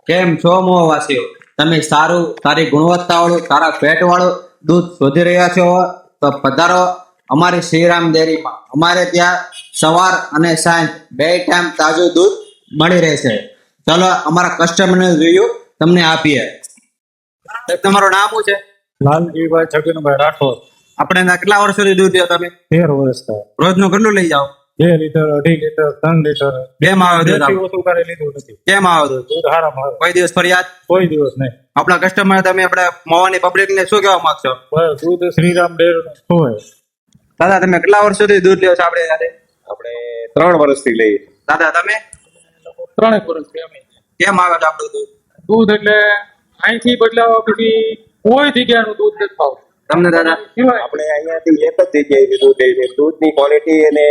કેમ છો મોહવાસીઓ? તમે સારી ગુણવત્તાવાળું સારા ફેટ વાળું દૂધ શોધી રહ્યા છો તો પધારો અમારી શ્રીરામ ડેરીમાં. અમારે ત્યાં સવાર અને સાંજ બે ટાઈમ તાજું દૂધ મળી રહેશે. ચલો અમારા કસ્ટમરને રિવ્યુ તમને આપીએ. તમારું નામ શું છે? લાલજીભાઈ છગનભાઈ રાઠોડ. આપણે કેટલા વર્ષોથી દૂધ લ્યો તમે? 13 વર્ષ થાય. રોજનું કેટલું લઈ જાઓ? 2 લીટર, 2.5 લીટર, 3 લીટર. કેમ આવે દૂધ? બેથી ઓછું કરે લીધું નથી. કેમ આવે દૂધ? દૂધ હારામાં આવે. કોઈ દિવસ ફરિયાદ? કોઈ દિવસ નહીં. આપણા કસ્ટમર તમે આપણે મોવાની પબ્લિક ને શું કહેવા માંગશો? બસ દૂધ શ્રીરામ ડેરીનું હોય. દાદા તમે કેટલા વર્ષોથી દૂધ લ્યો છો આપણે સાથે? આપણે 3 વર્ષથી લઈએ. દાદા તમે 3 વર્ષથી અમે. કેમ આવે છે આપણું દૂધ? દૂધ એટલે અહીંથી બદલાવા પછી કોઈ જગ્યાનું દૂધ નથી ખાવું. તમને દાદા સિવાય આપણે અહીંયાથી એક જ જગ્યાએથી દૂધ લઈએ છીએ. દૂધની ક્વોલિટી અને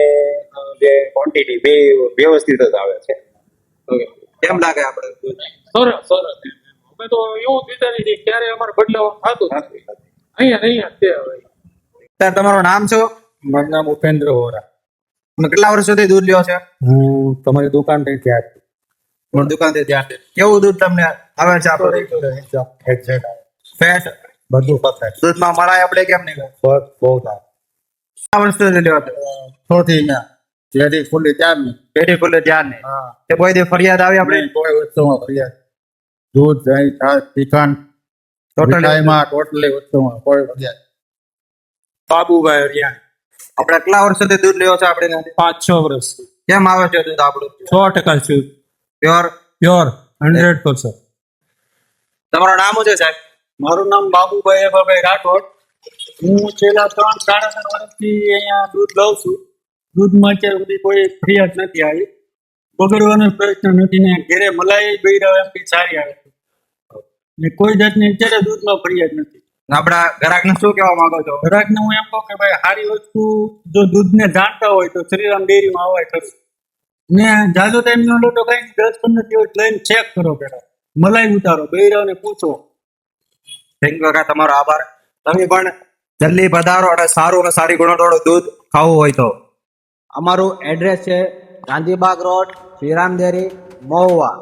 જે ક્વોન્ટિટી બે વ્યવસ્થિત જ આવે છે. કેમ લાગે આપણે દૂધ? સરસ સરસ. અમે તો એવું જ વિચારીએ છીએ ક્યારે અમારે બદલાવા થતું નથી. અહીંયા જ તે હવે. સર તમારું નામ શું? મારું નામ ઉપેન્દ્ર વોરા. તમે કેટલા વર્ષોથી દૂધ લ્યો છે? હું તમારી દુકાન થી ત્યાં મારી દુકાનથી ત્યાં કેવું દૂધ તમને આવે છે આપણે? ફેટ બધું પરફેક્ટ. દૂધમાં મલાઈ આપણે કેમ નહીં? બસ બહુ સારું. કેટલા વર્ષોથી લ્યો છો? થોડી ના જેથી ફૂલી ચાર ની. પેટી ખુલ્લે ધ્યાન નહીં. હા. તે કોઈ દી ફરિયાદ આવી આપણે? કોઈ વસ્તુમાં ફરિયાદ. દૂધ દહીં છાશ ચિકન મીઠાઈમાં ટોટલી વસ્તુમાં કોઈ ફરિયાદ. બાબુભાઈ હરિયાણી. આપણે કેટલા વર્ષોથી દૂધ લ્યો છો આપણે? 5-6 વર્ષ. કેમ આવે છે દૂધ આપણું? 100% શુદ્ધ. પ્યોર. પ્યોર 100%. તમારું નામ શું છે સાહેબ? મારું નામ બાબુભાઈ એભાભાઈ રાઠોડ. હું છેલ્લા 3-3.5 વર્ષથી અહીંયા દૂધ લઉં છું. દૂધમાં અત્યાર સુધી કોઈ ફરિયાદ નથી આવી. બગડવાનો પ્રશ્ન નથી ને ઘરે મલાઈ બૈરા એમની સારી આવે છે. ને કોઈ જાતની અત્યારે દૂધમાં ફરિયાદ નથી. આપણા ગ્રાહકને શું કહેવા માંગો છો? ગ્રાહકને હું એમ કહું કે ભાઈ સારી વસ્તુ જો દૂધને જાણતા હોય તો શ્રીરામ ડેરીમાં અવાય ખરું. ને જાજો ટાઈમ ન લો તો કઈ 10-15 દિવસ લઈને ચેક કરો પેલા. મલાઈ ઉતારો, બૈરાઓને પૂછો. થેન્ક યુ કાકા, તમારો આભાર. તમે પણ જલ્દી પધારો અને સારું અને સારી ગુણવત્તાવાળું દૂધ ખાવું હોય તો. અમારું એડ્રેસ છે ગાંધીબાગ રોડ, શ્રીરામ ડેરી, મહુવા.